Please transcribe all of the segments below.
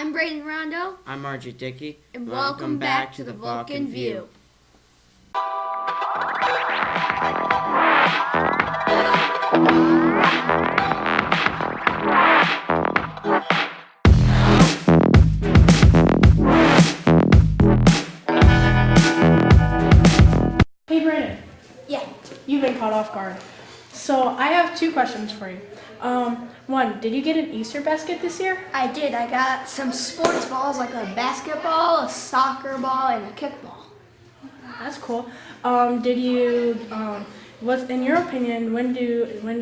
I'm Brayden Rondo. I'm Margie Dickey. And welcome back to the Vulcan View. Hey Brandon. Yeah. You've been caught off guard. So I have two questions for you. One, did you get an Easter basket this year? I did. I got some sports balls like a basketball, a soccer ball, and a kickball. That's cool. What's in your opinion? When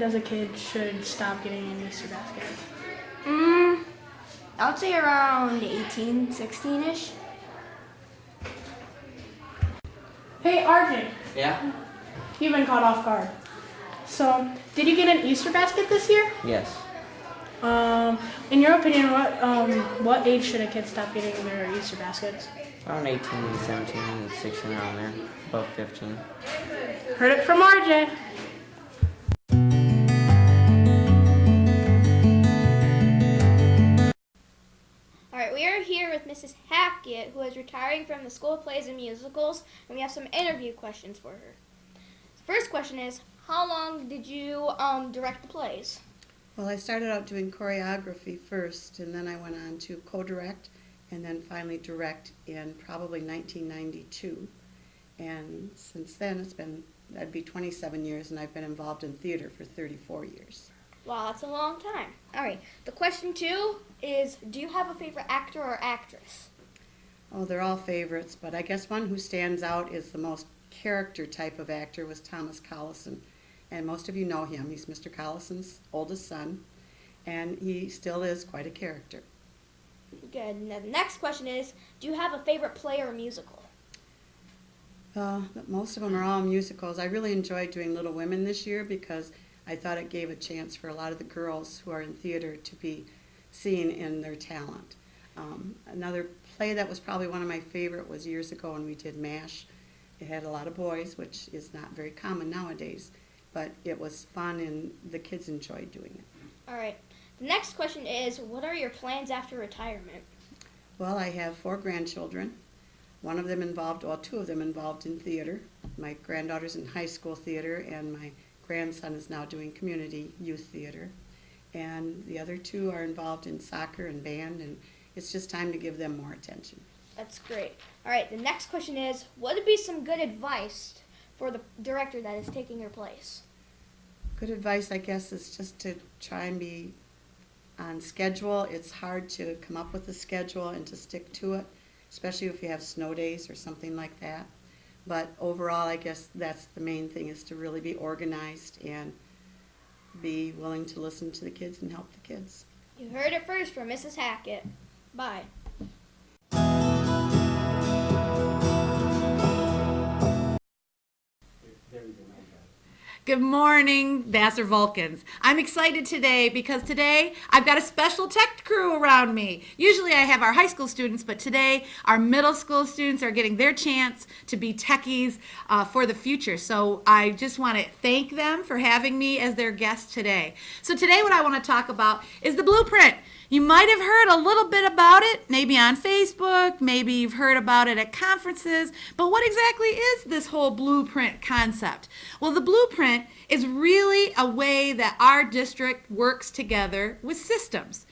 does a kid should stop getting an Easter basket? I would say around 18, 16-ish. Hey RJ, Yeah? you've been caught off guard. So did you get an Easter basket this year? Yes. In your opinion, what age should a kid stop getting their Easter baskets? Around 18, 17, 16, around there. About 15. Heard it from RJ. Alright, we are here with Mrs. Hackett, who is retiring from the School of Plays and Musicals, and we have some interview questions for her. First question is, how long did you direct the plays? Well, I started out doing choreography first, and then I went on to co-direct, and then finally direct in probably 1992. And since then, that'd be 27 years, and I've been involved in theater for 34 years. Wow, that's a long time. Alright, the question two is, do you have a favorite actor or actress? Oh, they're all favorites, but I guess one who stands out is the most character type of actor was Thomas Collison. And most of you know him. He's Mr. Collison's oldest son, and he still is quite a character. Good. And the next question is, do you have a favorite play or musical? Most of them are all musicals. I really enjoyed doing Little Women this year because I thought it gave a chance for a lot of the girls who are in theater to be seen in their talent. Another play that was probably one of my favorite was years ago when we did MASH. It had a lot of boys, which is not very common nowadays, but it was fun and the kids enjoyed doing it. Alright, the next question is, what are your plans after retirement? Well, I have 4 grandchildren. One of them involved, well, 2 of them involved in theater. My granddaughter's in high school theater, and my grandson is now doing community youth theater. And the other 2 are involved in soccer and band, and it's just time to give them more attention. That's great. Alright, the next question is, what would be some good advice for the director that is taking your place? Good advice, I guess, is just to try and be on schedule. It's hard to come up with a schedule and to stick to it, especially if you have snow days or something like that. But overall, I guess that's the main thing, is to really be organized and be willing to listen to the kids and help the kids. You heard it first from Mrs. Hackett. Bye. Good morning, Vassar Vulcans. I'm excited today because today I've got a special tech crew around me. Usually I have our high school students, but today our middle school students are getting their chance to be techies for the future. So I just want to thank them for having me as their guest today. So today what I want to talk about is the blueprint. You might have heard a little bit about it, maybe on Facebook, maybe you've heard about it at conferences, but what exactly is this whole blueprint concept? Well, the blueprint is really a way that our district works together with systems.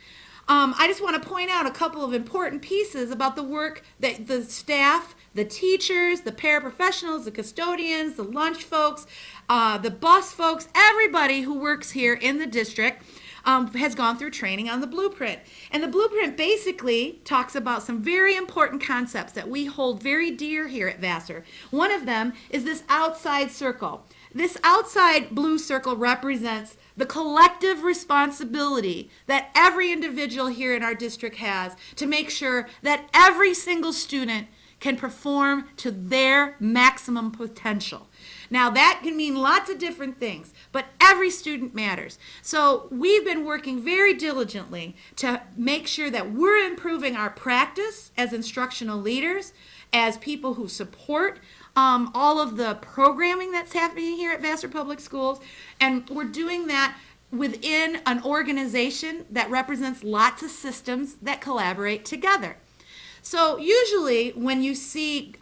I just want to point out a couple of important pieces about the work that the staff, the teachers, the paraprofessionals, the custodians, the lunch folks, the bus folks, everybody who works here in the district has gone through training on the blueprint. And the blueprint basically talks about some very important concepts that we hold very dear here at Vassar. One of them is this outside circle. This outside blue circle represents the collective responsibility that every individual here in our district has to make sure that every single student can perform to their maximum potential. Now that can mean lots of different things, but every student matters. So we've been working very diligently to make sure that we're improving our practice as instructional leaders, as people who support all of the programming that's happening here at Vassar Public Schools, and we're doing that within an organization that represents lots of systems that collaborate together. So usually when you see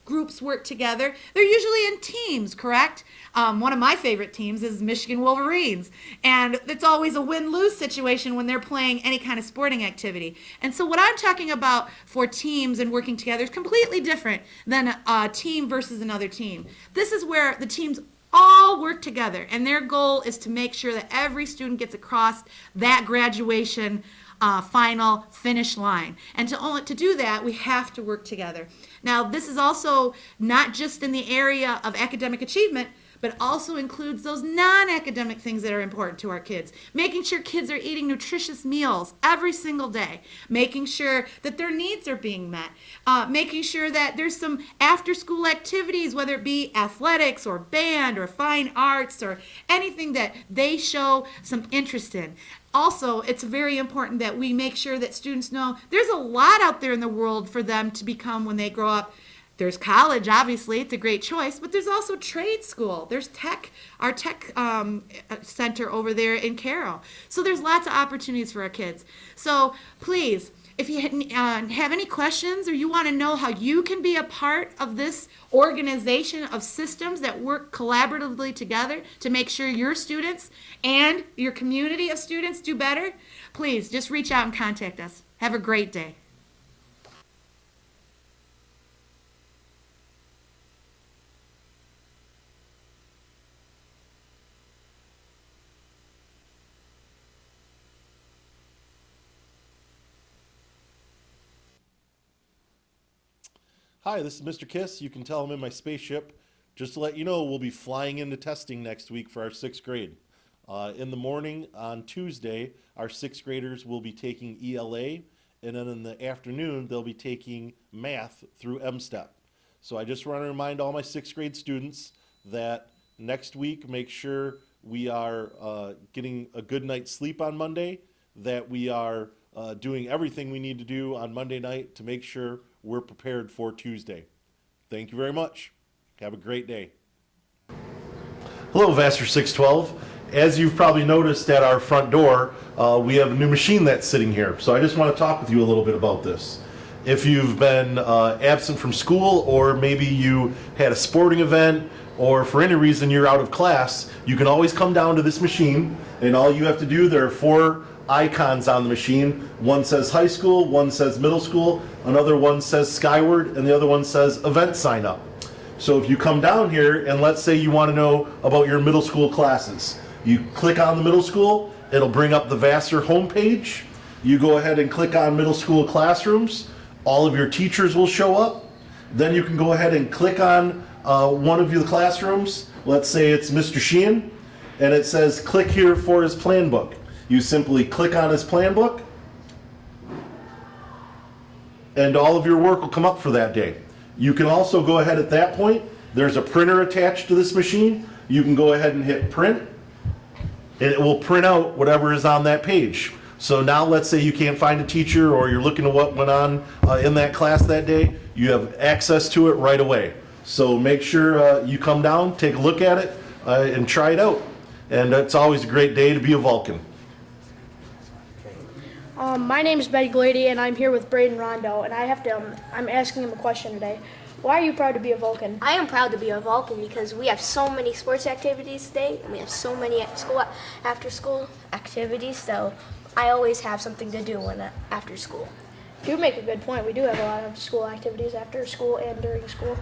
groups work together, they're usually in teams, correct? One of my favorite teams is Michigan Wolverines, and it's always a win-lose situation when they're playing any kind of sporting activity. And so what I'm talking about for teams and working together is completely different than a team versus another team. This is where the teams all work together, and their goal is to make sure that every student gets across that graduation final finish line. And to do that, we have to work together. Now, this is also not just in the area of academic achievement, but also includes those non-academic things that are important to our kids. Making sure kids are eating nutritious meals every single day. Making sure that their needs are being met. Making sure that there's some after-school activities, whether it be athletics or band or fine arts or anything that they show some interest in. Also, it's very important that we make sure that students know there's a lot out there in the world for them to become when they grow up. There's college, obviously, it's a great choice, but there's also trade school. There's our tech center over there in Carroll. So there's lots of opportunities for our kids. So please, if you have any questions or you want to know how you can be a part of this organization of systems that work collaboratively together to make sure your students and your community of students do better, please just reach out and contact us. Have a great day. Hi, this is Mr. Kiss. You can tell I'm in my spaceship. Just to let you know, we'll be flying into testing next week for our 6th grade. In the morning on Tuesday, our 6th graders will be taking ELA, and then in the afternoon, they'll be taking math through M-STEP. So I just want to remind all my 6th grade students that next week, make sure we are getting a good night's sleep on Monday, that we are doing everything we need to do on Monday night to make sure we're prepared for Tuesday. Thank you very much. Have a great day. Hello, Vassar 612. As you've probably noticed at our front door, we have a new machine that's sitting here. So I just want to talk with you a little bit about this. If you've been absent from school, or maybe you had a sporting event, or for any reason you're out of class, you can always come down to this machine, and all you have to do, there are 4 icons on the machine. One says high school, one says middle school, another one says Skyward, and the other one says event sign up. So if you come down here and let's say you want to know about your middle school classes, you click on the middle school, it'll bring up the Vassar homepage. You go ahead and click on middle school classrooms. All of your teachers will show up. Then you can go ahead and click on one of your classrooms. Let's say it's Mr. Sheehan, and it says click here for his plan book. You simply click on his plan book, and all of your work will come up for that day. You can also go ahead at that point, there's a printer attached to this machine. You can go ahead and hit print, and it will print out whatever is on that page. So now let's say you can't find a teacher, or you're looking at what went on in that class that day, you have access to it right away. So make sure you come down, take a look at it, and try it out. And it's always a great day to be a Vulcan. My name is Betty Glady, and I'm here with Braden Rondo, and I'm asking him a question today. Why are you proud to be a Vulcan? I am proud to be a Vulcan because we have so many sports activities today, and we have so many after school activities, so I always have something to do after school. You make a good point. We do have a lot of school activities after school and during school.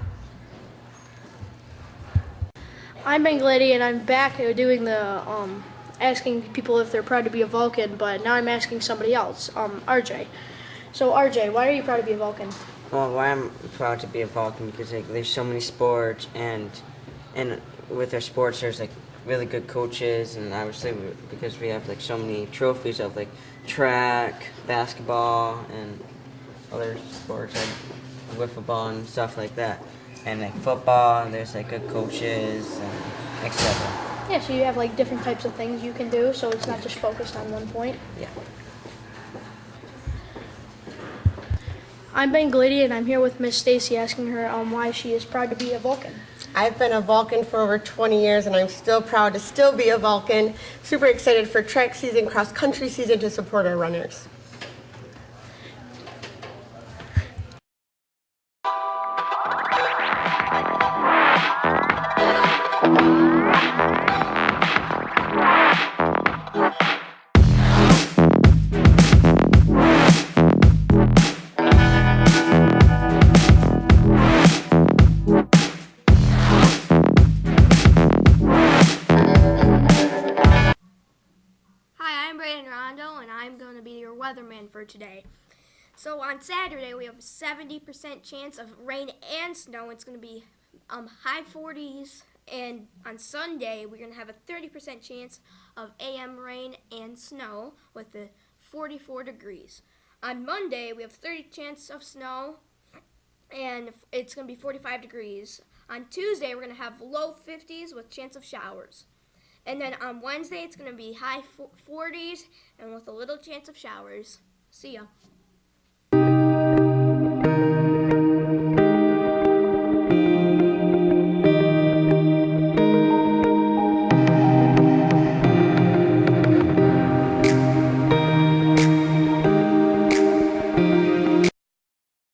I'm Ben Glady, and I'm back doing the asking people if they're proud to be a Vulcan, but now I'm asking somebody else, RJ. So RJ, why are you proud to be a Vulcan? Well, why I'm proud to be a Vulcan because there's so many sports, and with our sports there's really good coaches, and obviously because we have so many trophies of track, basketball, and other sports like wiffle ball and stuff like that, and football. And there's good coaches and etc. Yeah, so you have different types of things you can do, so it's not just focused on one point. Yeah. I'm Ben Glady, and I'm here with Miss Stacy asking her why she is proud to be a Vulcan. I've been a Vulcan for over 20 years and I'm still proud to still be a Vulcan. Super excited for track season, cross country season to support our runners. Hi, I'm Brandon Rondo, and I'm going to be your weatherman for today. So on Saturday, we have a 70% chance of rain and snow. It's going to be high 40s. And on Sunday, we're going to have a 30% chance of AM rain and snow with the 44 degrees. On Monday, we have 30 chance of snow, and it's going to be 45 degrees. On Tuesday, we're going to have low 50s with chance of showers. And then on Wednesday, it's going to be high 40s and with a little chance of showers. See ya.